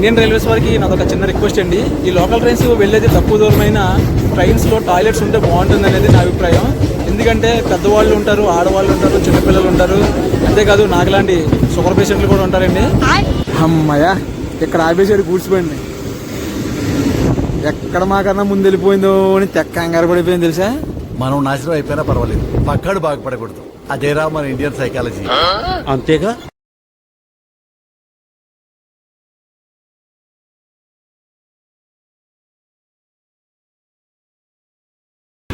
Indian railways వారికి నాదొక చిన్న రిక్వెస్ట్ అండి. ఈ లోకల్ ట్రైన్స్ వెళ్ళేది తక్కువ దూరమైన ట్రైన్స్లో టాయిలెట్స్ ఉంటే బాగుంటుంది అనేది నా అభిప్రాయం. ఎందుకంటే పెద్దవాళ్ళు ఉంటారు, ఆడవాళ్ళు ఉంటారు, చిన్నపిల్లలు ఉంటారు, అంతేకాదు నాకులాంటి షుగర్ పేషెంట్లు కూడా ఉంటారండి. అమ్మయ్య, ఇక్కడ ఆపేసాడు కూర్చుపోయింది. ఎక్కడ మాకన్నా ముందు వెళ్ళిపోయిందో అని కంగారు పడిపోయింది తెలుసా. మనం నాశనం అయిపోయినా పర్వాలేదు, పక్కాడు బాగుపడకూడదు. అదేరా మన ఇండియన్ సైకాలజీ. అంతేగా.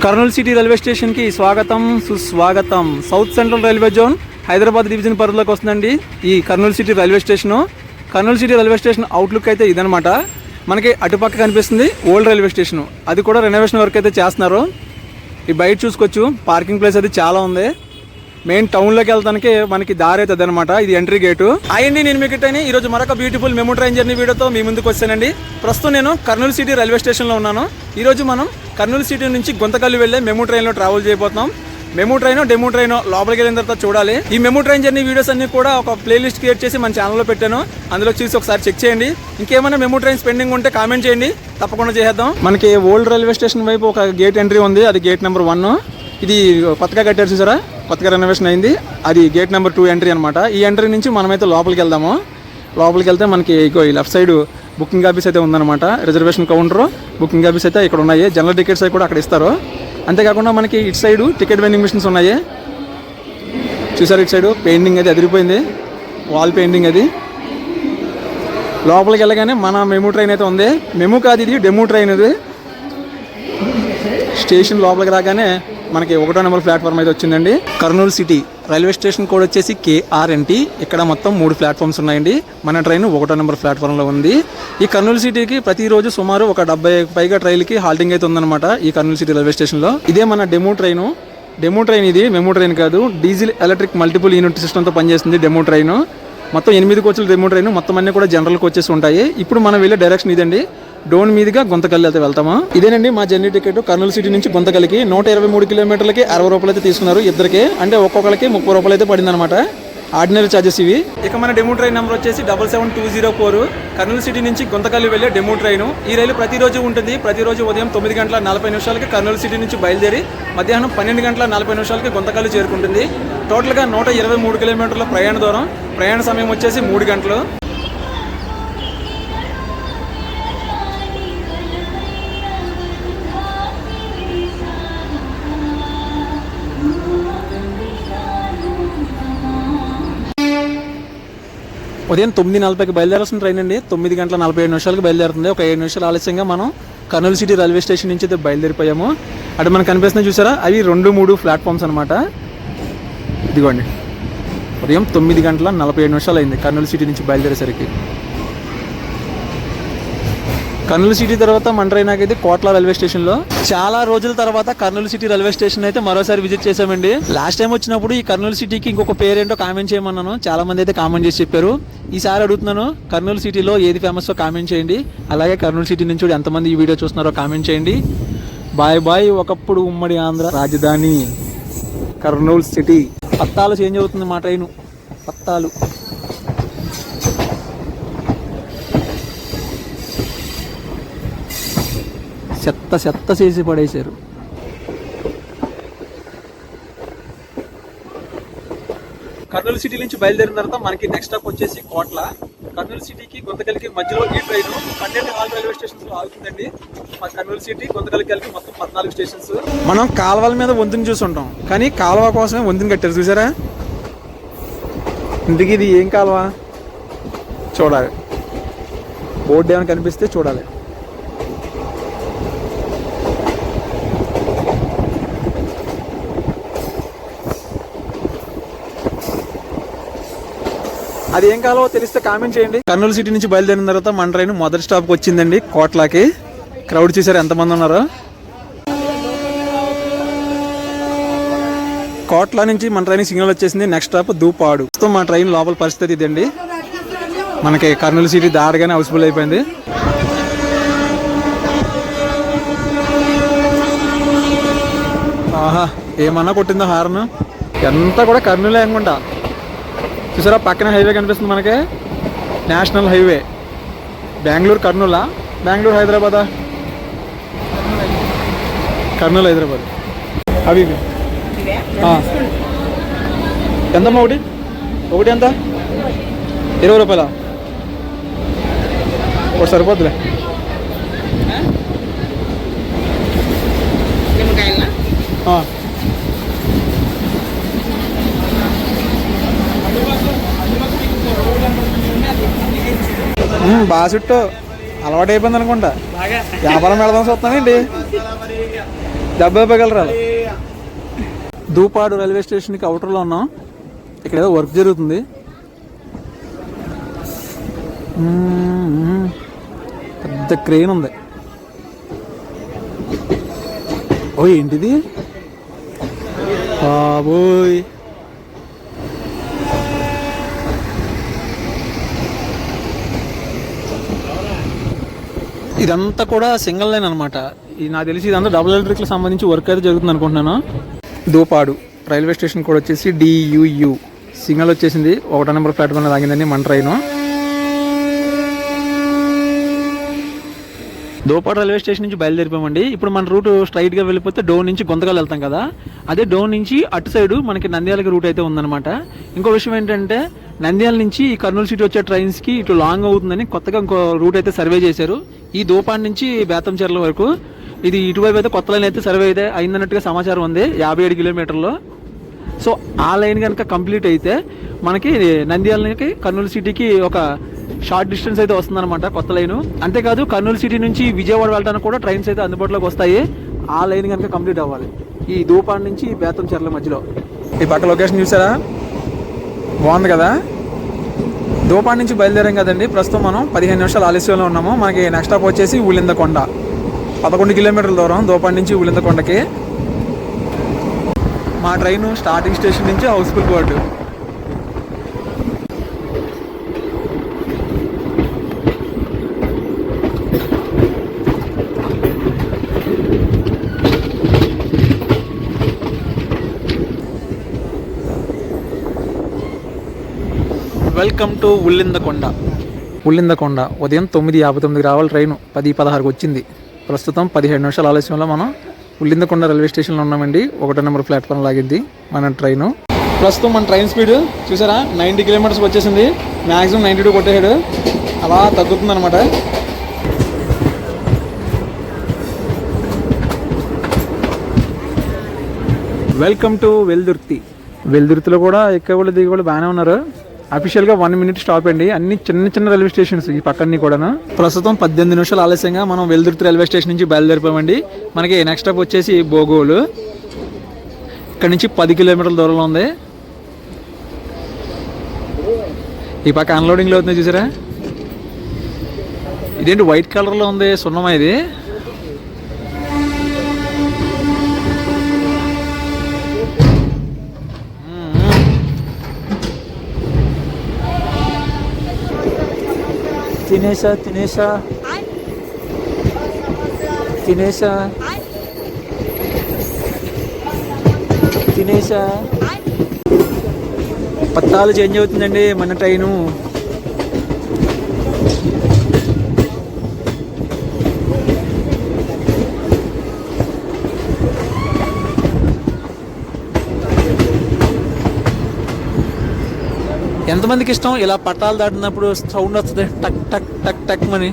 కర్నూలు సిటీ రైల్వే స్టేషన్కి స్వాగతం, సుస్వాగతం. South central railway zone Hyderabad division పరిధిలోకి వస్తుందండి ఈ Kurnool city railway station. Kurnool city railway station outlook అయితే ఇదనమాట. మనకి అటుపక్క కనిపిస్తుంది ఓల్డ్ రైల్వే స్టేషను, అది కూడా రెనోవేషన్ వర్క్ అయితే చేస్తున్నారు. ఈ బయట చూసుకోవచ్చు, పార్కింగ్ ప్లేస్ అది చాలా ఉంది. మెయిన్ టౌన్లోకి వెళ్తానికి మనకి దారి అవుతుంది అనమాట. ఇది ఎంట్రీ గేటు. అయ్యండి, నేను మీకు ఇట్టని ఈరోజు మరొక బ్యూటిఫుల్ మెమో ట్రైన్ జర్నీ వీడియోతో మీ ముందుకు వచ్చానండి. ప్రస్తుతం నేను కర్నూలు సిటీ రైల్వే స్టేషన్లో ఉన్నాను. ఈరోజు మనం కర్నూలు సిటీ నుంచి గుంతకల్లు వెళ్ళే మెమో ట్రైన్లో ట్రావెల్ చేయబోతున్నాం. మెమో ట్రైనో డెమో ట్రైనో లోపలికి వెళ్ళిన తర్వాత చూడాలి. ఈ మెమో ట్రైన్ జర్నీ వీడియోస్ అన్ని కూడా ఒక ప్లేలిస్ట్ క్రియేట్ చేసి మన ఛానల్లో పెట్టాను, అందులో చూసి ఒకసారి చెక్ చేయండి. ఇంకేమైనా మెమో ట్రైన్స్ పెండింగ్ ఉంటే కామెంట్ చేయండి, తప్పకుండా చేద్దాం. మనకి ఓల్డ్ రైల్వే స్టేషన్ వైపు ఒక గేట్ ఎంట్రీ ఉంది, అది గేట్ నెంబర్ 1. ఇది కొత్తగా కట్టారు చూసారా, కొత్తగా రెనోవేషన్ అయింది. అది గేట్ నెంబర్ 2 ఎంట్రీ అనమాట. ఈ ఎంట్రీ నుంచి మనమైతే లోపలికి వెళ్దాము. లోపలికి వెళ్తే మనకి ఈ లెఫ్ట్ సైడ్ బుకింగ్ ఆఫీస్ అయితే ఉందన్నమాట. రిజర్వేషన్ కౌంటర్, బుకింగ్ ఆఫీస్ అయితే ఇక్కడ ఉన్నాయి. జనరల్ టికెట్స్ అవి కూడా అక్కడ ఇస్తారు. అంతేకాకుండా మనకి ఇటు సైడ్ టికెట్ వెండింగ్ మిషన్స్ ఉన్నాయి చూసారు. ఇటు సైడ్ పెయింటింగ్ అది అదిరిపోయింది, వాల్ పెయింటింగ్ అది. లోపలికి వెళ్ళగానే మన మెమో ట్రైన్ అయితే ఉంది. మెమో కాదు, ఇది డెమో ట్రైన్. ఇది స్టేషన్ లోపలికి రాగానే మనకి 1వ నెంబర్ ప్లాట్ఫామ్ అయితే వచ్చిందండి. Kurnool city railway station code వచ్చేసి KRNT. ఇక్కడ మొత్తం 3 ప్లాట్ఫామ్స్ ఉన్నాయండి. మన ట్రైన్ 1వ నెంబర్ ప్లాట్ఫామ్లో ఉంది. ఈ కర్నూలు సిటీకి ప్రతిరోజు సుమారు ఒక 70 పైగా ట్రైన్కి హాల్టింగ్ అయితే ఉందన్నమాట ఈ కర్నూలు సిటీ రైల్వే స్టేషన్లో. ఇదే మన డెమో ట్రైన్. డెమో ట్రైన్ ఇది, మెమో ట్రైన్ కాదు. డీజిల్ ఎలక్ట్రిక్ మల్టిపుల్ యూనిట్ సిస్టమ్తో పనిచేస్తుంది డెమో ట్రైన్. మొత్తం 8 కోచ్లు డెమో ట్రైన్. మొత్తం అన్నీ కూడా జనరల్ కోచెస్ ఉంటాయి. ఇప్పుడు మనం వెళ్ళే డైరెక్షన్ ఇదండి. డోన్ మీదుగా గుంతకల్లు అయితే వెళ్తాము. ఇదేనండి మా జర్నీ టికెట్. కర్నూలు సిటీ నుంచి గుంతకల్లికి 123 కిలోమీటర్లకి 60 రూపాయలు అయితే తీసుకున్నారు ఇద్దరికి. అంటే ఒక్కొక్కరికి 30 రూపాయలు అయితే పడింది అనమాట, ఆర్డినరీ ఛార్జెస్ ఇవి. ఇక మన డెమో ట్రైన్ నెంబర్ వచ్చేసి 77204. కర్నూలు సిటీ నుంచి గుంతకల్లు వెళ్ళే డెమో ట్రైన్. ఈ రైలు ప్రతిరోజు ఉంటుంది. ప్రతిరోజు ఉదయం 9:40 కర్నూలు సిటీ నుంచి బయలుదేరి మధ్యాహ్నం 12:40 గుంతకల్లు చేరుకుంటుంది. టోటల్గా 123 కిలోమీటర్ల ప్రయాణ దూరం. ప్రయాణ సమయం వచ్చేసి 3 గంటలు. ఉదయం 9:40కి బయలుదేరాల్సిన ట్రైన్ అండి. 9:47 బయలుదేరుతుంది. ఒక 7 నిమిషాలు ఆలస్యంగా మనం కర్నూలు సిటీ రైల్వే స్టేషన్ నుంచి అయితే బయలుదేరిపోయాము. అంటే మనకు కనిపిస్తున్నాయి చూసారా, అవి 2-3 ప్లాట్ఫామ్స్ అనమాట. ఇదిగోండి, ఉదయం 9:47 అయింది కర్నూలు సిటీ నుంచి బయలుదేరేసరికి. కర్నూలు సిటీ తర్వాత మన ట్రైన్ ఆగేది కోట్ల రైల్వే స్టేషన్లో. చాలా రోజుల తర్వాత కర్నూలు సిటీ రైల్వే స్టేషన్ అయితే మరోసారి విజిట్ చేసామండి. లాస్ట్ టైం వచ్చినప్పుడు ఈ కర్నూలు సిటీకి ఇంకొక పేరేంటో కామెంట్ చేయమన్నాను. చాలా మంది అయితే కామెంట్ చేసి చెప్పారు. ఈసారి అడుగుతున్నాను, కర్నూలు సిటీలో ఏది ఫేమస్తో కామెంట్ చేయండి. అలాగే కర్నూలు సిటీ నుంచి కూడా ఎంతమంది ఈ వీడియో చూస్తున్నారో కామెంట్ చేయండి. Bye bye. ఒకప్పుడు ఉమ్మడి ఆంధ్ర రాజధాని కర్నూలు సిటీ. పత్తాలు చేంజ్ అవుతుంది మా ట్రైను, పత్తాలు. చెత్త చేసి పడేశారు. కర్నూలు సిటీ నుంచి బయలుదేరిన తర్వాత మనకి నెక్స్ట్ స్టాప్ వచ్చేసి కోట్ల. కర్నూలు సిటీకి గుంతకల్లికి మధ్యలో ఈ ట్రైన్ 12 రైల్వే స్టేషన్స్ లో ఆగుతుందండి. మన కర్నూలు సిటీ గుంతకల్లికి కలిపి మొత్తం 14 స్టేషన్స్. మనం కాలువల మీద వంతుని చూసుంటాం, కానీ కాలువ కోసమే వంతుని కట్టారు చూసారా. ఇందుకు ఇది ఏం కాలువ చూడాలి, బోర్డు ఏమైనా కనిపిస్తే చూడాలి. అది ఏం కావాలో తెలిస్తే కామెంట్ చేయండి. కర్నూలు సిటీ నుంచి బయలుదేరిన తర్వాత మన ట్రైన్ మొదటి స్టాప్కి వచ్చిందండి, కోట్లకి. క్రౌడ్ చూసారు ఎంతమంది ఉన్నారో. కోట్ల నుంచి మన ట్రైన్ సిగ్నల్ వచ్చేసింది. Next stop Dupadu. మా ట్రైన్ లోపల పరిస్థితి ఇదండి. మనకి కర్నూలు సిటీ దాటగానే హౌస్ఫుల్ అయిపోయింది. ఆహా, ఏమన్నా కొట్టిందో హార్న్. ఎంత కూడా కర్నూలే అనుకుంటా. చూసారా, పక్కన హైవే కనిపిస్తుంది మనకి, నేషనల్ హైవే. బెంగళూరు కర్నూలా, బెంగళూరు హైదరాబాదా? కర్నూలు హైదరాబాద్. అవి ఎంతమ్మా ఒకటి? ఒకటి ఎంత? 20 రూపాయలా? ఒకటి సరిపోద్దులే. బాగా చుట్టూ అలవాటు అయిపోయింది అనుకుంటా. వ్యాపారం పెడదాం చూస్తానండి. 70 రూపాయలు. దూపాడు రైల్వే స్టేషన్కి అవుటర్లో ఉన్నాం. ఇక్కడ ఏదో వర్క్ జరుగుతుంది. పెద్ద క్రెయిన్ ఉంది. ఓ ఏంటిది బాబోయ్! ఇదంతా కూడా సింగిల్ లైన్ అనమాట. నాకు తెలిసి ఇదంతా డబుల్ ఎలక్ట్రిక్ సంబంధించి వర్క్ అయితే జరుగుతుంది అనుకుంటున్నాను. దూపాడు రైల్వే స్టేషన్ కూడా వచ్చేసి DUU సిగ్నల్ వచ్చేసింది. 1వ నెంబర్ ప్లాట్ఫామ్ ఆగిందండి మన ట్రైన్. దూపాడు రైల్వే స్టేషన్ నుంచి బయలుదేరిపోయామండి. ఇప్పుడు మన రూట్ స్ట్రైట్గా వెళ్ళిపోతే డోన్ నుంచి గుంతకల్ వెళ్తాం కదా, అదే డోన్ నుంచి అటు సైడు మనకి నంద్యాలకి రూట్ అయితే ఉందన్నమాట. ఇంకో విషయం ఏంటంటే నంద్యాల నుంచి ఈ కర్నూలు సిటీ వచ్చే ట్రైన్స్కి ఇటు లాంగ్ అవుతుందని కొత్తగా ఇంకో రూట్ అయితే సర్వే చేశారు. ఈ దూపాడు నుంచి బేతంచెర్ల వరకు ఇది ఇటువైపు అయితే కొత్త లైన్ అయితే సర్వే అయితే అయిందన్నట్టుగా సమాచారం ఉంది. 57 కిలోమీటర్లు. సో ఆ లైన్ కనుక కంప్లీట్ అయితే మనకి నంద్యాలకి కర్నూలు సిటీకి ఒక షార్ట్ డిస్టెన్స్ అయితే వస్తుందన్నమాట కొత్త లైను. అంతేకాదు కర్నూలు సిటీ నుంచి విజయవాడ వెళ్ళడానికి కూడా ట్రైన్స్ అయితే అందుబాటులోకి వస్తాయి. ఆ లైన్ కనుక కంప్లీట్ అవ్వాలి ఈ దూపాడు నుంచి బేతంచెర్ల మధ్యలో. ఈ పక్క లొకేషన్ చూసారా, బాగుంది కదా. దూపాడు నుంచి బయలుదేరాం కదండి. ప్రస్తుతం మనం 15 నిమిషాలు ఆలస్యంలో ఉన్నాము. మనకి నెక్స్ట్ స్టాప్ వచ్చేసి ఉలిందకొండ. 11 కిలోమీటర్ల దూరం దూపాడు నుంచి ఉలిందకొండకి. మా ట్రైన్ స్టార్టింగ్ స్టేషన్ నుంచి house full board. Welcome to Ulindakonda. Ulindakonda ఉదయం 9:59 రావాలి ట్రైను. 10:16కి వచ్చింది. ప్రస్తుతం 17 నిమిషాల ఆలస్యంలో మనం ఉలిందకొండ రైల్వే స్టేషన్లో ఉన్నామండి. 1వ నెంబర్ ప్లాట్ఫామ్ లాగింది మన ట్రైను. ప్రస్తుతం మన ట్రైన్ స్పీడ్ చూసారా 90 కిలోమీటర్స్ వచ్చేసింది. మ్యాక్సిమం 92 కొట్టేసాడు. అలా తగ్గుతుంది అనమాట. Welcome to Veldurthi. వెల్దుర్తిలో కూడా ఎక్కేవాళ్ళు దిగేవాళ్ళు బాగానే ఉన్నారు. అఫీషియల్గా 1 మినిట్ స్టాప్ అండి. అన్ని చిన్న చిన్న రైల్వే స్టేషన్స్ ఈ పక్కన్ని కూడా. ప్రస్తుతం 18 నిమిషాలు ఆలస్యంగా మనం వెల్దుర్తి రైల్వే స్టేషన్ నుంచి బయలుదేరిపోయామండి. మనకి నెక్స్ట్ స్టాప్ వచ్చేసి బోగోలు. ఇక్కడ నుంచి 10 కిలోమీటర్ల దూరంలో ఉంది. ఈ పక్క అన్లోడింగ్లో అవుతుంది చూసారా. ఇదేంటి వైట్ కలర్లో ఉంది, సున్నమా ఇది? తినేసా తినేసా తినేసా తినేసా. పత్తాలు చేంజ్ అవుతుందండి మన ట్రైను. ఎంతమందికి ఇష్టం ఇలా పట్టాలు దాటినప్పుడు సౌండ్ వస్తుంది టక్ టక్ టక్ టక్ అని.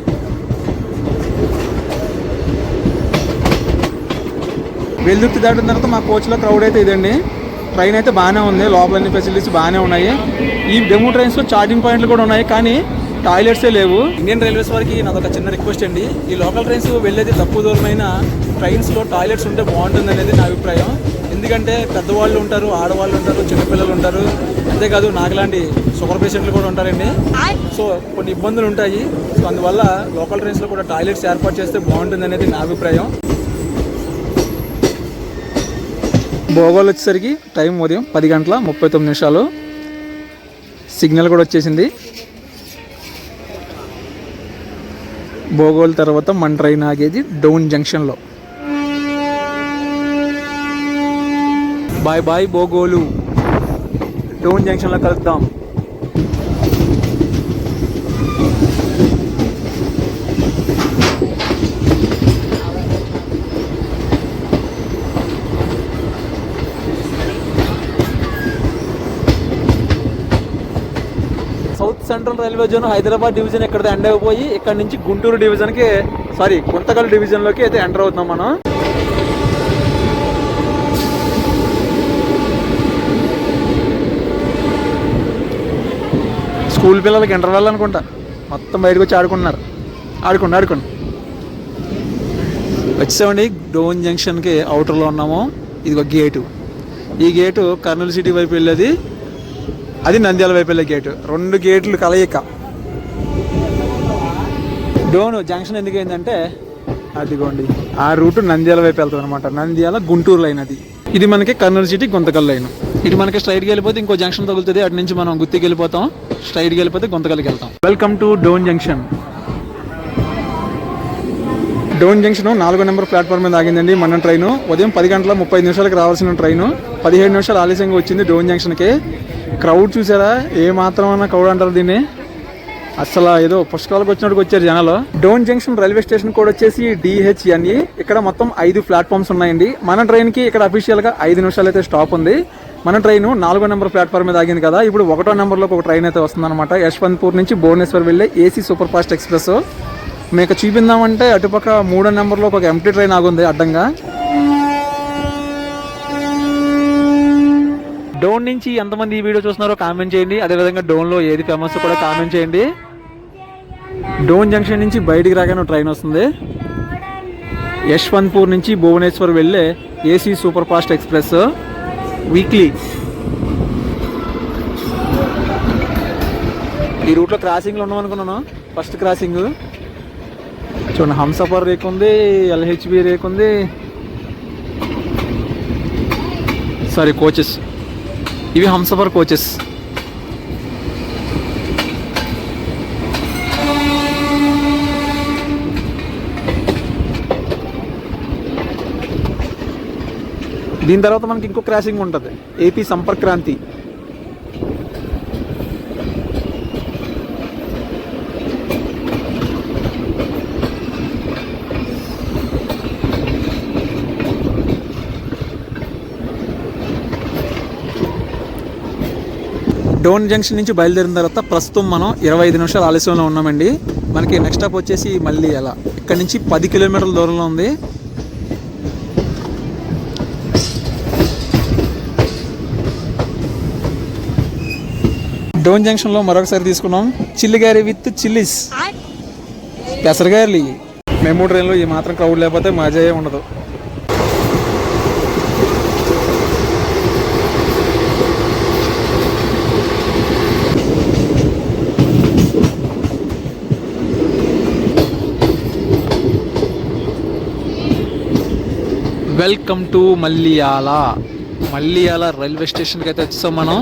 వెల్దుర్తి దాటిన తర్వాత మా కోచ్లో క్రౌడ్ అయితే ఇదండి. ట్రైన్ అయితే బాగానే ఉంది. లోపల అన్ని ఫెసిలిటీస్ బాగానే ఉన్నాయి. ఈ డెమో ట్రైన్స్లో ఛార్జింగ్ పాయింట్లు కూడా ఉన్నాయి, కానీ టాయిలెట్సే లేవు. ఇండియన్ రైల్వేస్ వారికి నాదొక చిన్న రిక్వెస్ట్ అండి. ఈ లోకల్ ట్రైన్స్ వెళ్ళేది తక్కువ దూరమైన ట్రైన్స్లో టాయిలెట్స్ ఉంటే బాగుంటుంది అనేది నా అభిప్రాయం. ఎందుకంటే పెద్దవాళ్ళు ఉంటారు, ఆడవాళ్ళు ఉంటారు, చిన్నపిల్లలు ఉంటారు. అంతేకాదు నాకులాంటి షుగర్ పేషెంట్లు కూడా ఉంటారండి. సో కొన్ని ఇబ్బందులు ఉంటాయి. సో అందువల్ల లోకల్ ట్రైన్స్లో కూడా టాయిలెట్స్ ఏర్పాటు చేస్తే బాగుంటుంది అనేది నా అభిప్రాయం. భోగోలు వచ్చేసరికి టైం ఉదయం 10:39. సిగ్నల్ కూడా వచ్చేసింది. భోగోలు తర్వాత మన ట్రైన్ ఆగేది డౌన్ జంక్షన్లో. Bye bye Bogolu. డౌన్ జంక్షన్లో కలుద్దాం. Central railway zone Hyderabad division ఇక్కడ ఎండ్ అయిపోయి ఇక్కడ నుంచి గుంటూరు డివిజన్కి గుంతకల్ డివిజన్లోకి అయితే ఎంటర్ అవుతున్నాం మనం. స్కూల్ పిల్లలకి ఇంటర్వెల్ అనుకుంటా, మొత్తం బయటకు వచ్చి ఆడుకుంటున్నారు. ఆడుకోండి వచ్చామండి. డోన్ జంక్షన్కి అవుటర్లో ఉన్నాము. ఇది ఒక గేటు. ఈ గేటు కర్నూలు సిటీ వైపు వెళ్ళేది, అది నంద్యాల వైపు వెళ్ళే గేటు. 2 గేట్లు కలయిక. డోన్ జంక్షన్ ఎందుకు అయిందంటే అదిగోండి ఆ రూట్ నంద్యాల వైపు వెళ్తుంది అనమాట. నంద్యాల గుంటూరు లైన్ అది. ఇది మనకి కర్నూలు సిటీ గుంతకల్ లైన్. ఇటు మనకి స్ట్రైట్కి వెళ్ళిపోతే ఇంకో జంక్షన్ తగులుతుంది. అటు నుంచి మనం గుత్తికి వెళ్ళిపోతాం. స్ట్రైట్కి వెళ్ళిపోతే గుంతకల్కి వెళ్తాం. Welcome to Dhone junction. Dhone junction 4వ నెంబర్ ప్లాట్ఫామ్ మీద ఆగిందండి మన ట్రైన్. ఉదయం 10 గంటల 35 నిమిషాలకు రావాల్సిన ట్రైన్ 17 నిమిషాలు ఆలస్యంగా వచ్చింది డోన్ జంక్షన్కి. క్రౌడ్ చూసారా, ఏ మాత్రం అన్న క్రౌడ్ అంటారు దీన్ని. అసలు ఏదో పుష్కరాలకు వచ్చినట్టుకు వచ్చారు జనాలు. Dhone junction railway station code వచ్చేసి DHNE. ఇక్కడ మొత్తం 5 ప్లాట్ఫామ్స్ ఉన్నాయండి. మన ట్రైన్కి ఇక్కడ అఫీషియల్గా 5 నిమిషాలు అయితే స్టాప్ ఉంది. మన ట్రైన్ 4వ నెంబర్ ప్లాట్ఫామ్ మీద ఆగింది కదా. ఇప్పుడు 1వ నెంబర్లోకి ఒక ట్రైన్ అయితే వస్తుందన్నమాట. యశ్వంత్పూర్ నుంచి భువనేశ్వర్ వెళ్ళే AC సూపర్ ఫాస్ట్ ఎక్స్ప్రెస్. మీకు చూపిందామంటే అటుపక్క 3వ నెంబర్లో ఒక ఎంటీ ట్రైన్ ఆగుంది అడ్డంగా. డోన్ నుంచి ఎంతమంది ఈ వీడియో చూస్తున్నారో కామెంట్ చేయండి. అదేవిధంగా డోన్లో ఏది ఫేమస్ కూడా కామెంట్ చేయండి. డోన్ జంక్షన్ నుంచి బయటికి రాగానే ట్రైన్ వస్తుంది. యశ్వంత్పూర్ నుంచి భువనేశ్వర్ వెళ్ళే AC super fast express weekly. ఈ రూట్లో క్రాసింగ్లు ఉన్నాం అనుకున్నాను. ఫస్ట్ క్రాసింగ్ చూడండి, హంసఫర్ రేక్ ఉంది, LHB రేక్ ఉంది. కోచెస్ ఇవి హంసఫర్ కోచెస్. దీని తర్వాత మనకి ఇంకో క్రాసింగ్ ఉంటుంది, AP సంపర్క్ క్రాంతి. డోన్ జంక్షన్ నుంచి బయలుదేరిన తర్వాత ప్రస్తుతం మనం 25 నిమిషాల ఆలస్యంలో ఉన్నామండి. మనకి నెక్స్ట్ స్టాప్ వచ్చేసి మళ్ళీ అలా ఇక్కడ నుంచి 10 కిలోమీటర్ల దూరంలో ఉంది. డోన్ జంక్షన్లో మరొకసారి తీసుకున్నాం చిల్లిగారి విత్ చిల్లీస్ పెసరగాయలు. మెమో ట్రైన్లో ఈ మాత్రం క్రౌడ్ లేకపోతే మజా ఉండదు. వెల్కమ్ టు మల్లియాల రైల్వే స్టేషన్కి అయితే వచ్చాం మనం.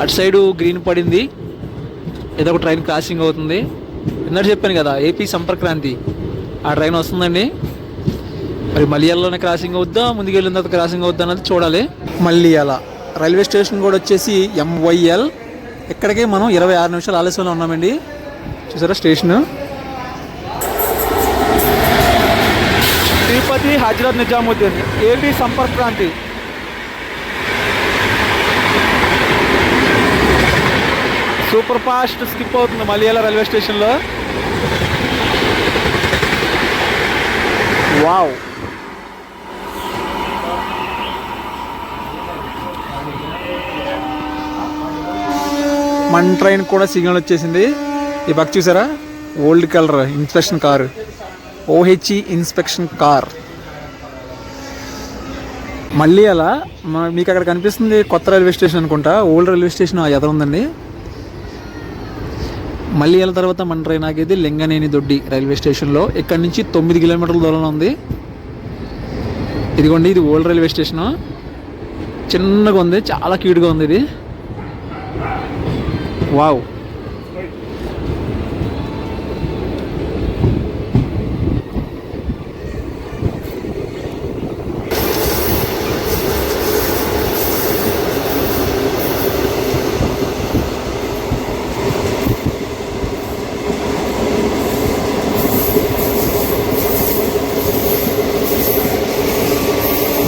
అటు సైడు గ్రీన్ పడింది, ఏదో ఒక ట్రైన్ క్రాసింగ్ అవుతుంది. ఇందాక చెప్పాను కదా AP సంపర్క్ క్రాంతి, ఆ ట్రైన్ వస్తుందండి. మరి మల్లియాలలోనే క్రాసింగ్ అవుద్దా, ముందుకు వెళ్ళిన తర్వాత క్రాసింగ్ అవుద్దా అన్నది చూడాలి. మల్లియాల రైల్వే స్టేషన్ కూడా వచ్చేసి MYL. ఇక్కడికే మనం 26 నిమిషాలు ఆలస్యంలో ఉన్నామండి. చూసారా station. Tirupati Hazrat Nizamuddin AP Sampark Kranti. Super fast skip అవుతుంది మలయాళ రైల్వే స్టేషన్లో. వావ్, మన ట్రైన్ కూడా సిగ్నల్ వచ్చేసింది. ఈ పక్క చూసారా, old colour inspection car, OHE inspection car. మళ్ళీ అలా మీకు అక్కడ కనిపిస్తుంది కొత్త రైల్వే స్టేషన్ అనుకుంటా. ఓల్డ్ రైల్వే స్టేషన్ ఎదురు ఉందండి. మళ్ళీ వెళ్ళిన తర్వాత మన ట్రైన్ ఆగేది లింగనేని దొడ్డి రైల్వే స్టేషన్లో. ఇక్కడ నుంచి 9 కిలోమీటర్ల దూరంలో ఉంది. ఇదిగోండి, ఇది ఓల్డ్ రైల్వే స్టేషను. చిన్నగా ఉంది, చాలా క్యూట్గా ఉంది ఇది. వావ్,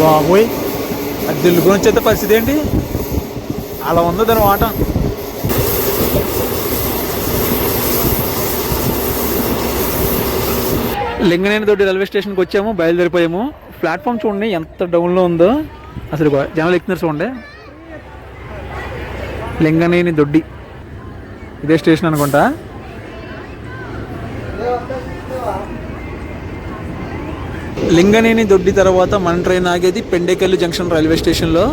బాబోయ్, అది దిల్లుకొని వచ్చేంత పరిస్థితి ఏంటి, అలా ఉందో దాని వాట. లింగనేని దొడ్డి రైల్వే స్టేషన్కి వచ్చాము, బయలుదేరిపోయాము. ప్లాట్ఫామ్ చూడండి ఎంత డౌన్లో ఉందో, అసలు జనాలు ఎక్కుతున్నారు చూడండి. లింగనేని దొడ్డి ఇదే స్టేషన్ అనుకుంటా. లింగనేని దొడ్డి తర్వాత మన ట్రైన్ ఆగేది పెండేకల్లు జంక్షన్ రైల్వే స్టేషన్లో.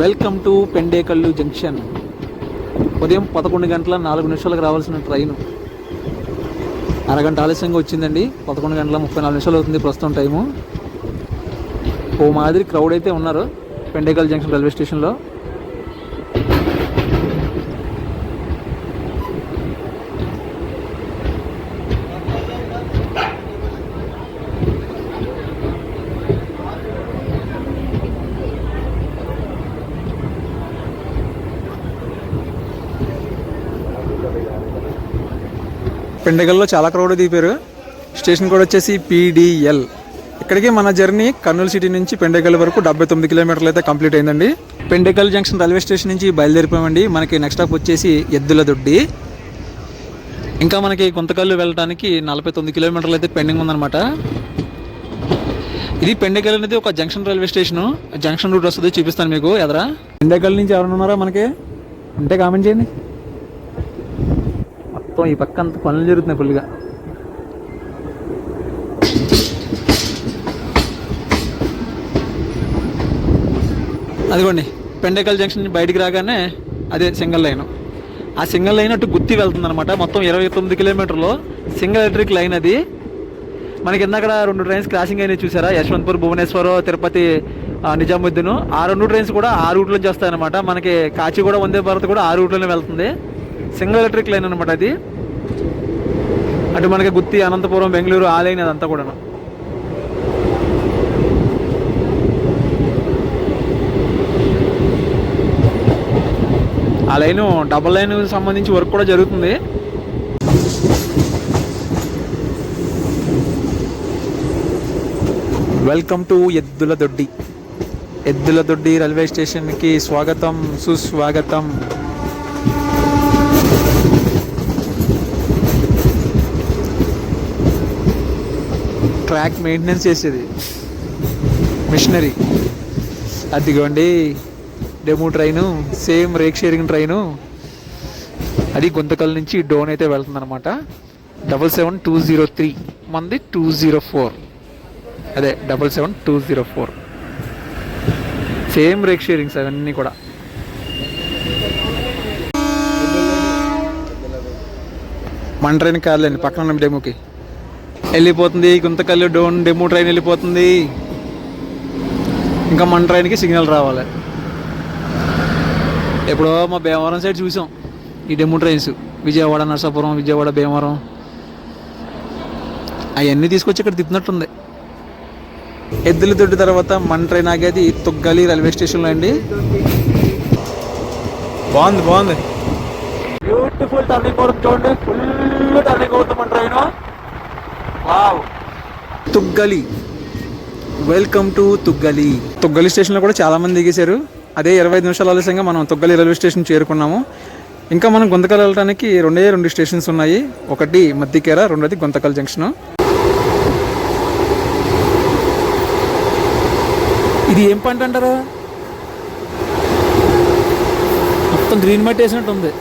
Welcome to Pendekallu junction. ఉదయం 11:04 రావాల్సిన ట్రైను అరగంట ఆలస్యంగా వచ్చిందండి. 11:34 అవుతుంది ప్రస్తుతం టైము. ఓ మాదిరి క్రౌడ్ అయితే ఉన్నారు పెండేకల్లు జంక్షన్ రైల్వే స్టేషన్లో. పెండేకల్లో చాలా క్రౌడ్ దిగిపోయారు. స్టేషన్ కూడా వచ్చేసి PDL. ఇక్కడికి మన జర్నీ కర్నూలు సిటీ నుంచి పెండేకల్ వరకు 79 కిలోమీటర్లు అయితే కంప్లీట్ అయిందండి. పెండేకల్ జంక్షన్ రైల్వే స్టేషన్ నుంచి బయలుదేరిపోయామండి. మనకి నెక్స్ట్ స్టాప్ వచ్చేసి ఎద్దుల దొడ్డి. ఇంకా మనకి గుంతకల్లు వెళ్ళడానికి 49 కిలోమీటర్లు అయితే పెండింగ్ ఉందన్నమాట. ఇది పెండేకల్ అనేది ఒక junction railway station. Junction route వస్తుంది, చూపిస్తాను మీకు ఎదరా. పెండేకల్ నుంచి ఎవరైనా ఉన్నారా మనకి అంటే కామెంట్ చేయండి. ఈ పక్క అంత పనులు జరుగుతున్నాయి ఫుల్గా. అదిగోండి పెండేకల్ జంక్షన్ బయటికి రాగానే అదే సింగిల్ లైన్. ఆ సింగిల్ లైన్ అటు గుత్తి వెళ్తుంది అనమాట. మొత్తం 29 కిలోమీటర్లు సింగిల్ ఎలక్ట్రిక్ లైన్ అది. మనకి ఇందాక 2 ట్రైన్స్ క్రాసింగ్ అయినాయి చూసారా, యశ్వంతపూర్, భువనేశ్వర్, తిరుపతి, నిజాముద్దీన్. ఆ 2 ట్రైన్స్ కూడా ఆ రూట్ నుంచి వస్తాయన్నమాట. మనకి కాచిగూడ, వందే భారత్ కూడా ఆ రూట్లోనే వెళ్తుంది. సింగిల్ ఎలక్ట్రిక్ లైన్ అనమాట అది. అటు మనకి గుత్తి, అనంతపురం, బెంగళూరు ఆ లైన్ అదంతా కూడా. ఆ లైను డబల్ లైన్ సంబంధించి వర్క్ కూడా జరుగుతుంది. వెల్కమ్ టు ఎద్దుల దొడ్డి. ఎద్దుల దొడ్డి రైల్వే స్టేషన్కి స్వాగతం, సుస్వాగతం. ట్రాక్ మెయింటెనెన్స్ చేసేది మిషనరీ. అదిగోండి demo train, same rake sharing train. అది గుంతకల్ నుంచి డోన్ అయితే వెళ్తుంది అనమాట. 77203 మంది 204, అదే 77204. సేమ్ రేక్ షేరింగ్స్ అవన్నీ కూడా. మన ట్రైన్ కాదులేండి, పక్కన ఉన్న డెమోకి వెళ్ళిపోతుంది. గుంతకల్లు డోన్ డెమో ట్రైన్ వెళ్ళిపోతుంది. ఇంకా మన ట్రైన్కి సిగ్నల్ రావాలి. ఎప్పుడో మా భీమవరం సైడ్ చూసాం ఈ డెమో ట్రైన్స్. విజయవాడ, నరసాపురం, విజయవాడ, భీమవరం అవన్నీ తీసుకొచ్చి ఇక్కడ తిప్పినట్టుంది. ఎద్దుల దొడ్డి తర్వాత మన ట్రైన్ ఆగేది తుగ్గలి రైల్వే స్టేషన్లో అండి. బాగుంది బాగుంది, బ్యూటిఫుల్ టర్నింగ్ అవుతుంది చూడండి. ఫుల్ టర్నింగ్ అవుతుంది మన train. Wow, Tuggali. Welcome to Tuggali. Tuggali స్టేషన్లో కూడా చాలామంది దిగేశారు. అదే 25 నిమిషాల ఆలస్యంగా మనం తుగ్గలి రైల్వే స్టేషన్ చేరుకున్నాము. ఇంకా మనం గుంతకల్ వెళ్ళడానికి 2 స్టేషన్స్ ఉన్నాయి. ఒకటి మద్దికేర, రెండోది గుంతకల్ జంక్షన్. ఇది ఏం పంట అంటారా? మొత్తం గ్రీన్ మట్టి వేసినట్టు ఉంది.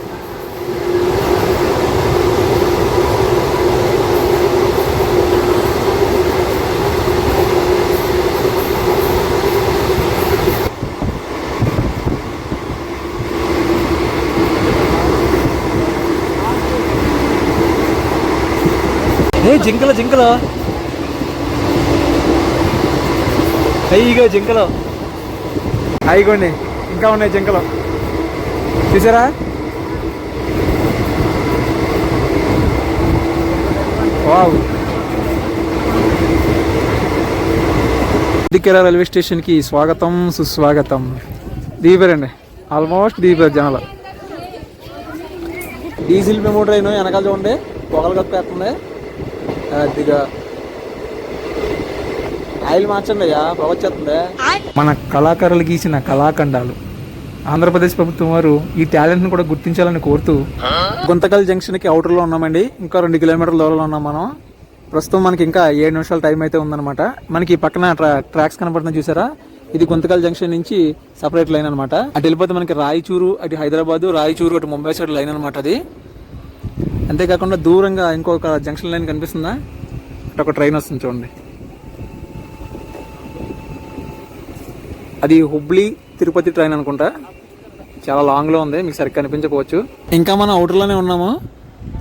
జింకలు జింకలు అయ్యిగో జింకలు అయిగోండి, ఇంకా ఉన్నాయి జింకలు చూసారా. వావ్, మద్దికేర రైల్వే స్టేషన్కి స్వాగతం, సుస్వాగతం. దిగిపోయారండి, ఆల్మోస్ట్ దిగిపోయారు జనాలు. డీజిల్ మెమో ట్రైన్ వెనకాల చూడండి, పొగలు కప్పేస్తుంది. అదిగా ఆయిల్ మార్చండి అయ్యా, పొగ వచ్చేస్తుంది. మన కళాకారులు గీసిన కళాఖండాలు ఆంధ్రప్రదేశ్ ప్రభుత్వం వారు ఈ టాలెంట్ను కూడా గుర్తించాలని కోరుతూ గుంతకల్ జంక్షన్కి అవుటర్లో ఉన్నామండి. ఇంకా 2 కిలోమీటర్ల దూరంలో ఉన్నాం మనం. ప్రస్తుతం మనకి ఇంకా 7 నిమిషాల టైం అయితే ఉందన్నమాట. మనకి ఈ పక్కన ట్రాక్స్ కనపడుతుంది చూసారా, ఇది గుంతకల్ జంక్షన్ నుంచి సపరేట్ లైన్ అనమాట. అటు వెళ్ళిపోతే మనకి రాయచూరు, అటు హైదరాబాద్, రాయచూరు, అటు ముంబై సైడ్ లైన్ అనమాట అది. అంతేకాకుండా దూరంగా ఇంకొక జంక్షన్ లైన్ కనిపిస్తుందా, అటు ఒక ట్రైన్ వస్తుంది చూడండి. అది హుబ్లీ తిరుపతి ట్రైన్ అనుకుంటా. చాలా లాంగ్లో ఉంది, మీకు సరిగ్గా కనిపించకపోవచ్చు. ఇంకా మనం అవుటర్లోనే ఉన్నాము.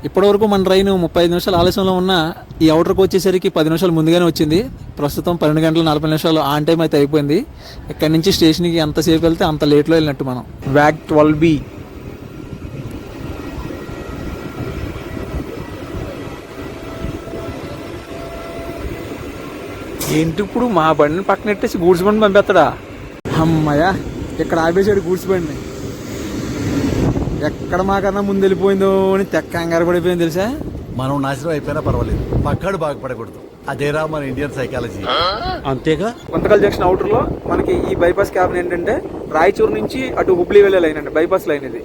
ఇప్పటివరకు మన ట్రైన్ 35 నిమిషాలు ఆలస్యంలో ఉన్న ఈ అవుటర్కి వచ్చేసరికి 10 నిమిషాలు ముందుగానే వచ్చింది. ప్రస్తుతం 12 గంటల 40 నిమిషాలు ఆన్ టైం అయితే అయిపోయింది. ఇక్కడి నుంచి స్టేషన్కి ఎంతసేపు వెళ్తే అంత లేట్లో వెళ్ళినట్టు మనం. Wag 12B. ఏంటి ఇప్పుడు మా బండిని పక్కన పెట్టేసి గూడ్స్ బండి పంపేస్తాడా? అమ్మయ్యా, ఇక్కడ ఆపేసాడు గూడ్స్ బండిని. ఎక్కడ మాకన్నా ముందు వెళ్ళిపోయిందో అని తెక్క కంగారు పడిపోయింది తెలుసా. మనం నాశనం అయిపోయినా పర్వాలేదు, పక్కడు బాగుపడకూడదు. అదేరా మన ఇండియన్ సైకాలజీ. అంతేగా. గుంతకల్ జంక్షన్ అవుటర్లో మనకి ఈ బైపాస్ క్యాబిన్ ఏంటంటే రాయచూరు నుంచి అటు హుబ్లీ వెళ్ళే లైన్ అండి, బైపాస్ లైన్ ఇది.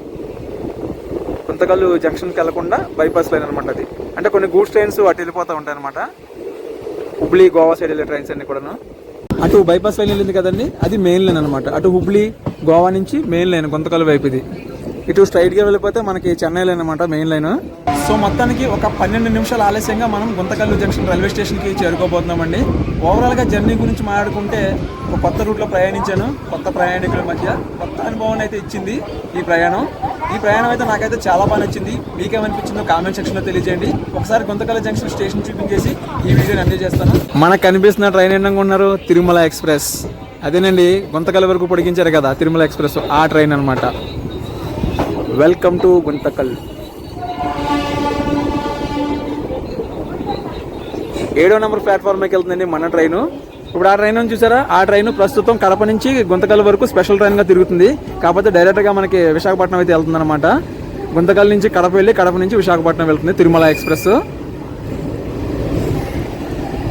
గుంతకల్ జంక్షన్కి వెళ్లకుండా బైపాస్ లైన్ అనమాట అది. అంటే కొన్ని గూడ్స్ ట్రైన్స్ అటు వెళ్ళిపోతూ ఉంటాయి అనమాట. హుబ్లీ గోవా సైడ్ వెళ్ళే ట్రైన్స్ అన్ని కూడాను. అటు బైపాస్ లైన్ వెళ్ళింది కదండి, అది మెయిన్ లైన్ అనమాట. అటు హుబ్లీ గోవా నుంచి మెయిన్ లైన్ గుంతకల్ వైపు ఇది. ఇటు స్ట్రైట్గా వెళ్ళిపోతే మనకి చెన్నై లైన్ అనమాట మెయిన్ లైన్. సో మొత్తానికి ఒక 12 నిమిషాలు ఆలస్యంగా మనం గుంతకల్లు జంక్షన్ రైల్వే స్టేషన్కి చేరుకోబోతున్నామండి. ఓవరాల్గా జర్నీ గురించి మాట్లాడుకుంటే ఒక కొత్త రూట్లో ప్రయాణించాను. కొత్త ప్రయాణికుల మధ్య కొత్త అనుభవాన్ని అయితే ఇచ్చింది ఈ ప్రయాణం. ఈ ప్రయాణం అయితే నాకైతే చాలా బాగా నచ్చింది. మీకేమనిపించిందో కామెంట్ సెక్షన్లో తెలియజేయండి. ఒకసారి గుంతకల్ జంక్షన్ స్టేషన్ చూపించేసి ఈ వీడియోని ఎంజాయ్ చేస్తాను. మనకు కనిపిస్తున్న ట్రైన్ ఏంటంగా ఉన్నారు, తిరుమల ఎక్స్ప్రెస్. అదేనండి, గుంతకల్ వరకు పొడిగించారు కదా తిరుమల ఎక్స్ప్రెస్, ఆ ట్రైన్ అనమాట. Welcome to Guntakal. 7వ నెంబర్ ప్లాట్ఫామ్కి వెళ్తుందండి మన ట్రైను. ఇప్పుడు ఆ ట్రైన్ చూసారా, ఆ ట్రైన్ ప్రస్తుతం కడప నుంచి గుంతకల్ వరకు స్పెషల్ ట్రైన్గా తిరుగుతుంది. కాకపోతే డైరెక్ట్గా మనకి విశాఖపట్నం అయితే వెళ్తుంది అనమాట. గుంతకల్ నుంచి కడప వెళ్ళి కడప నుంచి విశాఖపట్నం వెళ్తుంది తిరుమల ఎక్స్ప్రెస్.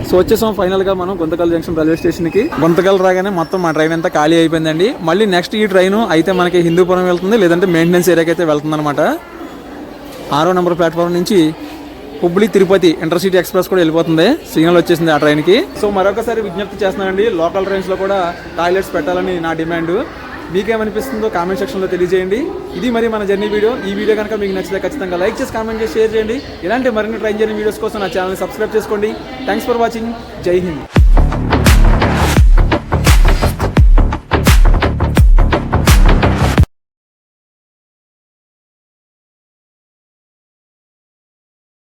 సో వచ్చేసాం ఫైనల్గా మనం గుంతకల్ జంక్షన్ రైల్వే స్టేషన్కి. గుంతకల్ రాగానే మొత్తం మా ట్రైన్ అంతా ఖాళీ అయిపోయిందండి. మళ్ళీ నెక్స్ట్ ఈ ట్రైన్ అయితే మనకి హిందూపురం వెళ్తుంది, లేదంటే మెయింటెనెన్స్ ఏరియాకి అయితే వెళ్తుంది అనమాట. 6వ నెంబర్ ప్లాట్ఫామ్ నుంచి హుబ్లీ తిరుపతి ఇంటర్సిటీ ఎక్స్ప్రెస్ కూడా వెళ్ళిపోతుంది. సిగ్నల్ వచ్చేసింది ఆ ట్రైన్కి. సో మరొకసారి విజ్ఞప్తి చేస్తున్నానండి, లోకల్ ట్రైన్స్లో కూడా టాయిలెట్స్ పెట్టాలని నా డిమాండ్. మీకేమనిపిస్తుందో కామెంట్ సెక్షన్లో తెలియజేయండి. ఇది మరి మన జర్నీ వీడియో. ఈ వీడియో కనుక మీకు నచ్చితే ఖచ్చితంగా లైక్ చేసి, కామెంట్ చేసి, షేర్ చేయండి. ఇలాంటి మరిన్ని ట్రైన్ జర్నీ వీడియోస్ కోసం నా ఛానల్ని సబ్స్క్రైబ్ చేసుకోండి. Thanks for watching. జై హింద్.